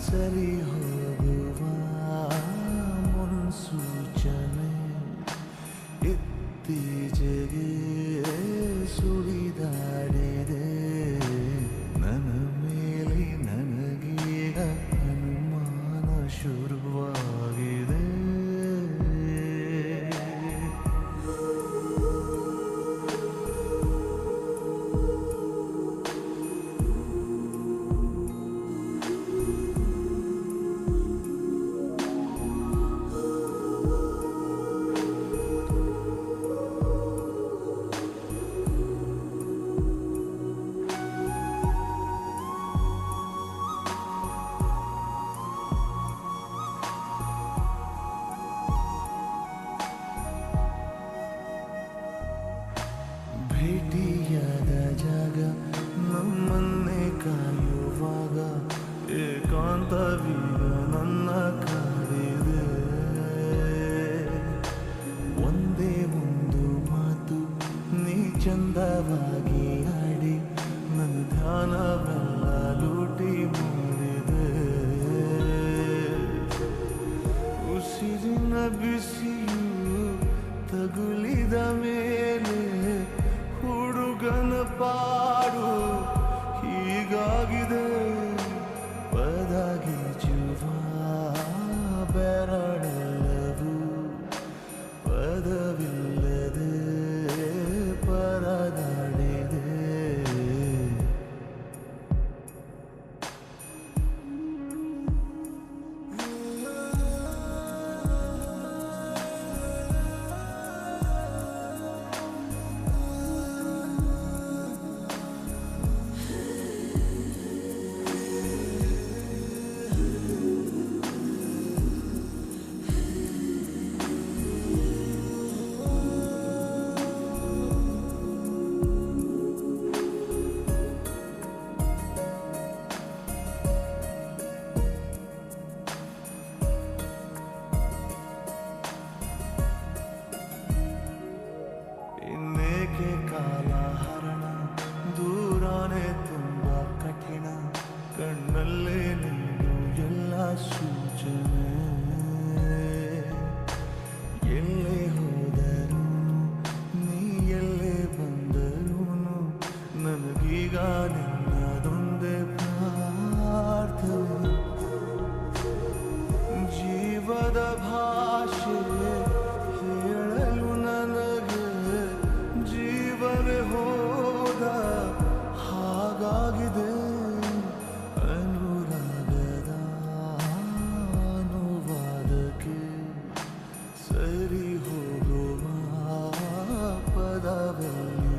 ಸರಿ ಹೋಗುವ ಮುನ್ಸೂಚನೆ ಇತ್ತೀಚೆಗೆ ಸುಳಿದಾಡಿದೆ ನನ್ನ ಮೇಲೆ ನನಗೀಗ ಅನುಮಾನ ಶುರುವಾಗಿದೆ. ಭೇಟಿಯಾದ ಜಾಗ ನಮ್ಮನ್ನೇ ಕಾಯುವಾಗ ಏಕಾಂತವೀಗ ನನ್ನ ಕಾಡಿದೆ. ಒಂದೇ ಒಂದು ಮಾತು ನೀ ಚಂದವಾಗಿ ಆಡಿ ನನ್ನ ಧ್ಯಾನವೆಲ್ಲ ಲೂಟಿ ಮಾಡಿದೆ. ಉಸಿರಿನ ಬಿಸಿಯು ತಗುಲಿದ ಮೇಲೆ ಹುಡುಗನ ಪಾಡು ಹೀಗಾಗಿದೆ. ಪದಗಿಜುವ ಬೆರಳೆಲ್ಲವೂ ಪದವಿಲ್ಲದೆ ಪರದಾಡಿದೆ. ಇನ್ನೇಕೆ ಕಾಲಹರಣ ದೂರನೇ ತುಂಬ ಕಠಿಣ. ಕಣ್ಣಲ್ಲೇ ನೀನು ಎಲ್ಲ ಸೂಚನೆ. ಎಲ್ಲೇ ಹೋದರೂ ನೀ ಎಲ್ಲೇ ಬಂದರೂ ನನಗೀಗ ನಿನ್ನದೊಂದೇ ಪ್ರಾರ್ಥನೆ. ಜೀವದ ಭಾಷೆ ಹೇಳಲು ನನಗೆ ಜೀವವೇ ಹೋದ ಹಾಗಾಗಿದೆ. ಅನುರಾಗದ ಅನುವಾದಕ್ಕೆ ಸರಿ ಹೋಗುವ ಪದವೆಲ್ಲ